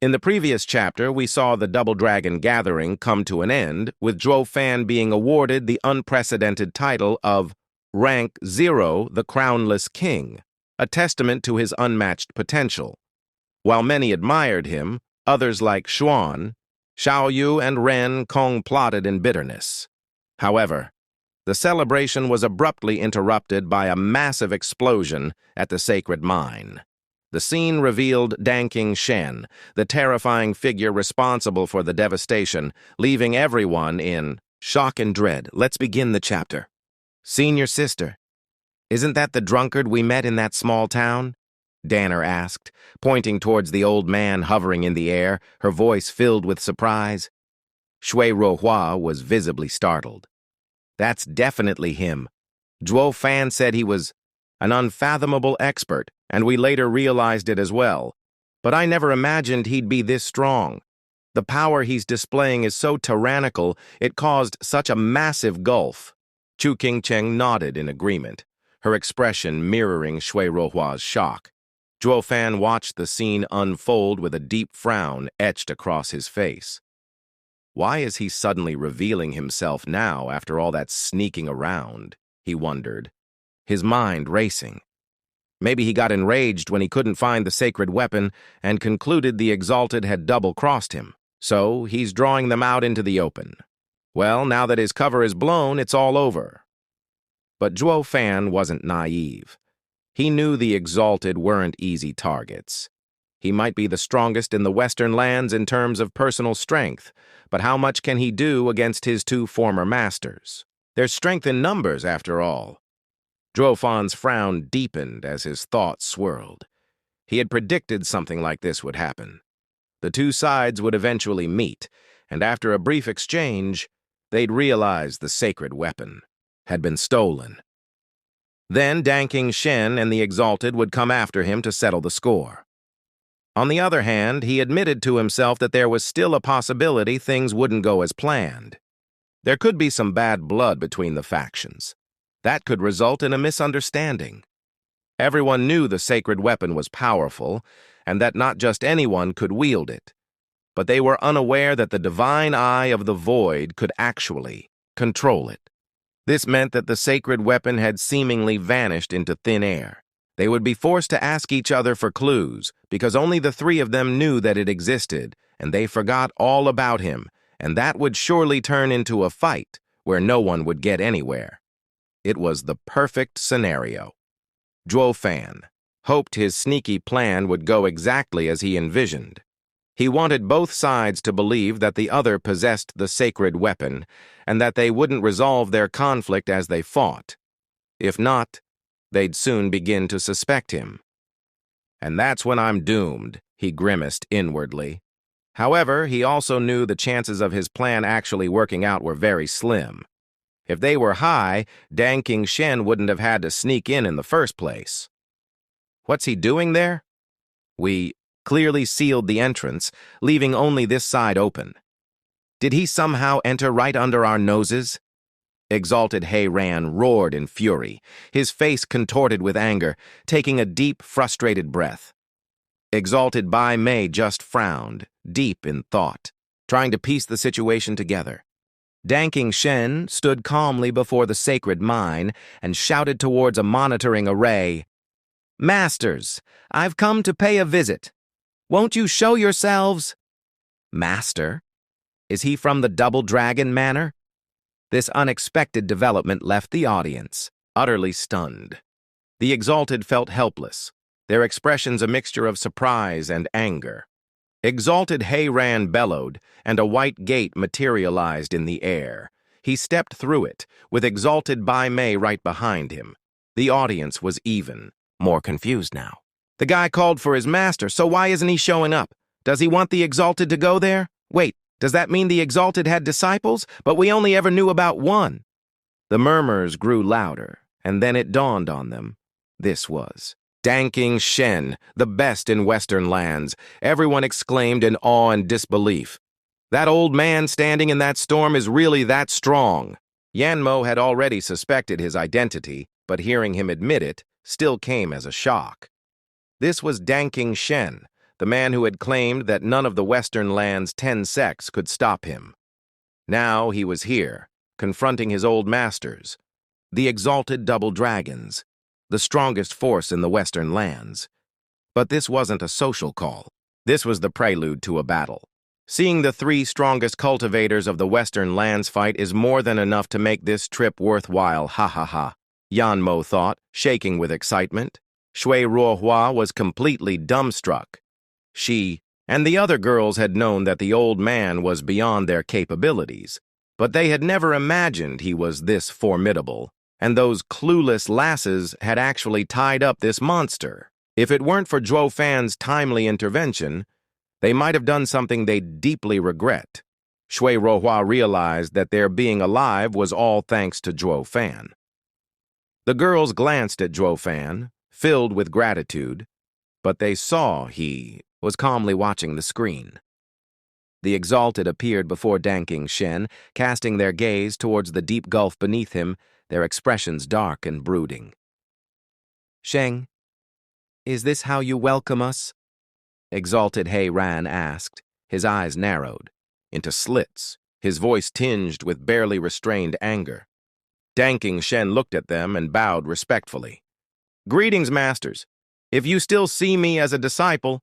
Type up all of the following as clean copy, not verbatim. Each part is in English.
In the previous chapter, we saw the Double Dragon gathering come to an end, with Zhuo Yifan being awarded the unprecedented title of Rank 0, the Crownless King, a testament to his unmatched potential. While many admired him, others like Xuan, Xiaoyu, and Ren Kong plotted in bitterness. However, the celebration was abruptly interrupted by a massive explosion at the sacred mine. The scene revealed Danking Shen, the terrifying figure responsible for the devastation, leaving everyone in shock and dread. Let's begin the chapter. Senior sister, isn't that the drunkard we met in that small town? Danner asked, pointing towards the old man hovering in the air, her voice filled with surprise. Shui Ruohua was visibly startled. That's definitely him. Zhuo Yifan said he was an unfathomable expert, and we later realized it as well. But I never imagined he'd be this strong. The power he's displaying is so tyrannical, it caused such a massive gulf. Chu Qingcheng nodded in agreement, her expression mirroring Shui Ruohua's shock. Zhuo Yifan watched the scene unfold with a deep frown etched across his face. Why is he suddenly revealing himself now after all that sneaking around? He wondered, his mind racing. Maybe he got enraged when he couldn't find the sacred weapon and concluded the Exalted had double-crossed him. So he's drawing them out into the open. Well, now that his cover is blown, it's all over. But Zhuo Yifan wasn't naive. He knew the Exalted weren't easy targets. He might be the strongest in the Western lands in terms of personal strength, but how much can he do against his two former masters? There's strength in numbers, after all. Zhuo Yifan's frown deepened as his thoughts swirled. He had predicted something like this would happen. The two sides would eventually meet, and after a brief exchange, they'd realize the sacred weapon had been stolen. Then Danking Shen and the Exalted would come after him to settle the score. On the other hand, he admitted to himself that there was still a possibility things wouldn't go as planned. There could be some bad blood between the factions. That could result in a misunderstanding. Everyone knew the sacred weapon was powerful, and that not just anyone could wield it. But they were unaware that the divine eye of the void could actually control it. This meant that the sacred weapon had seemingly vanished into thin air. They would be forced to ask each other for clues, because only the three of them knew that it existed, and they forgot all about him, and that would surely turn into a fight where no one would get anywhere. It was the perfect scenario. Zhuo Yifan hoped his sneaky plan would go exactly as he envisioned. He wanted both sides to believe that the other possessed the sacred weapon, and that they wouldn't resolve their conflict as they fought. If not, they'd soon begin to suspect him. And that's when I'm doomed, he grimaced inwardly. However, he also knew the chances of his plan actually working out were very slim. If they were high, Danking Shen wouldn't have had to sneak in the first place. What's he doing there? We clearly sealed the entrance, leaving only this side open. Did he somehow enter right under our noses? Exalted He Ran roared in fury, his face contorted with anger, taking a deep, frustrated breath. Exalted Bai Mei just frowned, deep in thought, trying to piece the situation together. Danking Shen stood calmly before the sacred mine and shouted towards a monitoring array, "Masters, I've come to pay a visit. Won't you show yourselves?" Master? Is he from the Double Dragon Manor? This unexpected development left the audience utterly stunned. The Exalted felt helpless, their expressions a mixture of surprise and anger. Exalted He Ran bellowed, and a white gate materialized in the air. He stepped through it, with Exalted Bai Mei right behind him. The audience was even more confused now. The guy called for his master, so why isn't he showing up? Does he want the Exalted to go there? Wait, does that mean the Exalted had disciples, but we only ever knew about one? The murmurs grew louder, and then it dawned on them. This was Danking Shen, the best in Western lands. Everyone exclaimed in awe and disbelief. That old man standing in that storm is really that strong. Yanmo had already suspected his identity, but hearing him admit it still came as a shock. This was Danking Shen, the man who had claimed that none of the Western land's 10 sects could stop him. Now he was here, confronting his old masters, the exalted double dragons, the strongest force in the Western lands. But this wasn't a social call. This was the prelude to a battle. Seeing the 3 strongest cultivators of the Western lands fight is more than enough to make this trip worthwhile, ha ha ha. Yanmo thought, shaking with excitement. Shui Ruohua was completely dumbstruck. She and the other girls had known that the old man was beyond their capabilities, but they had never imagined he was this formidable, and those clueless lasses had actually tied up this monster. If it weren't for Zhuo Yifan's timely intervention, they might have done something they'd deeply regret. Shui Ruohua realized that their being alive was all thanks to Zhuo Yifan. The girls glanced at Zhuo Yifan, filled with gratitude, but they saw he was calmly watching the screen. The exalted appeared before Danking Shen, casting their gaze towards the deep gulf beneath him, their expressions dark and brooding. "Sheng, is this how you welcome us?" Exalted He Ran asked, his eyes narrowed into slits, his voice tinged with barely restrained anger. Danking Shen looked at them and bowed respectfully. "Greetings, masters. If you still see me as a disciple..."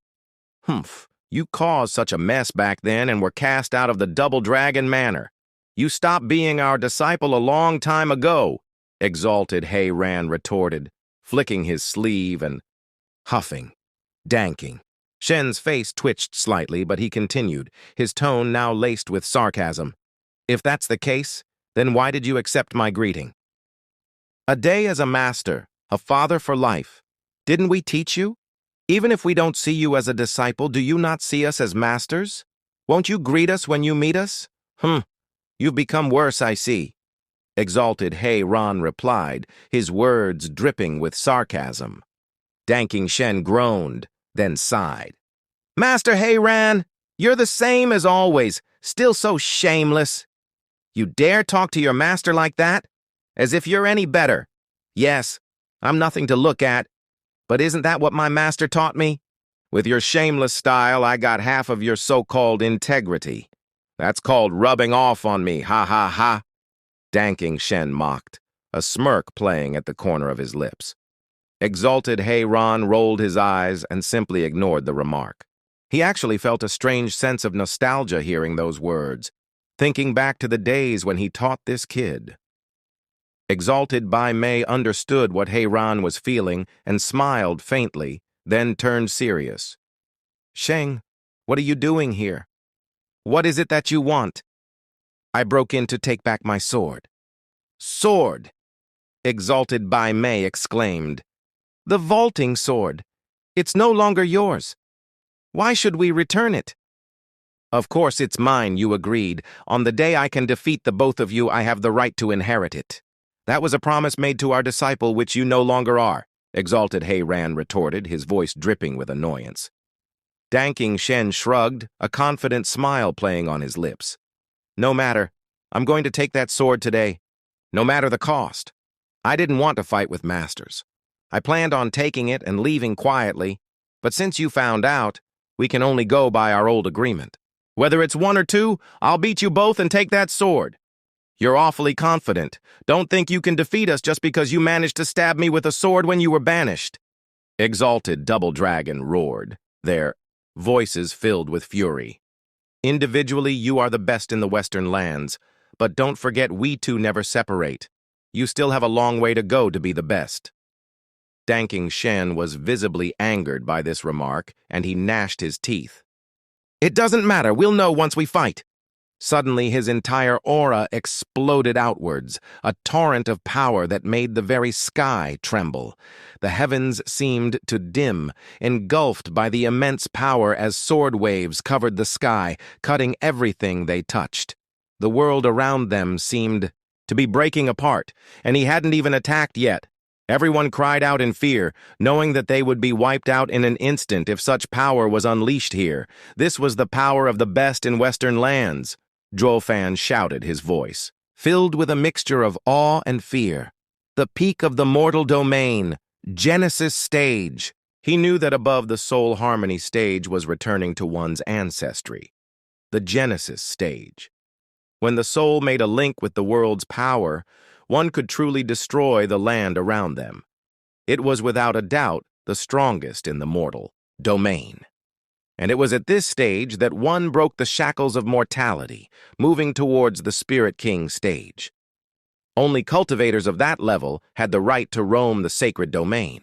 "Humph, you caused such a mess back then and were cast out of the Double Dragon Manor. You stopped being our disciple a long time ago," Exalted He Ran retorted, flicking his sleeve and huffing. Danking Shen's face twitched slightly, but he continued, his tone now laced with sarcasm. "If that's the case, then why did you accept my greeting? A day as a master, a father for life. Didn't we teach you? Even if we don't see you as a disciple, do you not see us as masters? Won't you greet us when you meet us?" You've become worse, I see," Exalted He Ran replied, his words dripping with sarcasm. Danking Shen groaned, then sighed. "Master He Ran, you're the same as always, still so shameless. You dare talk to your master like that? As if you're any better. Yes, I'm nothing to look at, but isn't that what my master taught me? With your shameless style, I got half of your so-called integrity. That's called rubbing off on me, ha ha ha." Danking Shen mocked, a smirk playing at the corner of his lips. Exalted He Ran rolled his eyes and simply ignored the remark. He actually felt a strange sense of nostalgia hearing those words, thinking back to the days when he taught this kid. Exalted Bai Mei understood what He Ran was feeling and smiled faintly, then turned serious. "Sheng, what are you doing here? What is it that you want?" "I broke in to take back my sword." "Sword!" Exalted Bai Mei exclaimed. "The vaulting sword. It's no longer yours. Why should we return it?" "Of course it's mine," you agreed. "On the day I can defeat the both of you, I have the right to inherit it. That was a promise made to our disciple, which you no longer are," Exalted He Ran retorted, his voice dripping with annoyance. Danking Shen shrugged, a confident smile playing on his lips. "No matter. I'm going to take that sword today, no matter the cost. I didn't want to fight with masters. I planned on taking it and leaving quietly, but since you found out, we can only go by our old agreement. Whether it's 1 or 2, I'll beat you both and take that sword. You're awfully confident. Don't think you can defeat us just because you managed to stab me with a sword when you were banished." Exalted Double Dragon roared, their voices filled with fury. "Individually, you are the best in the Western lands, but don't forget we two never separate. You still have a long way to go to be the best." Danking Shen was visibly angered by this remark, and he gnashed his teeth. "It doesn't matter, we'll know once we fight." Suddenly, his entire aura exploded outwards, a torrent of power that made the very sky tremble. The heavens seemed to dim, engulfed by the immense power as sword waves covered the sky, cutting everything they touched. The world around them seemed to be breaking apart, and he hadn't even attacked yet. Everyone cried out in fear, knowing that they would be wiped out in an instant if such power was unleashed here. This was the power of the best in Western lands. Zhuo Yifan shouted, his voice filled with a mixture of awe and fear. "The peak of the mortal domain, Genesis stage. He knew that above the soul harmony stage was returning to one's ancestry, the Genesis stage. When the soul made a link with the world's power, one could truly destroy the land around them. It was without a doubt the strongest in the mortal domain. And it was at this stage that one broke the shackles of mortality, moving towards the Spirit King stage. Only cultivators of that level had the right to roam the sacred domain.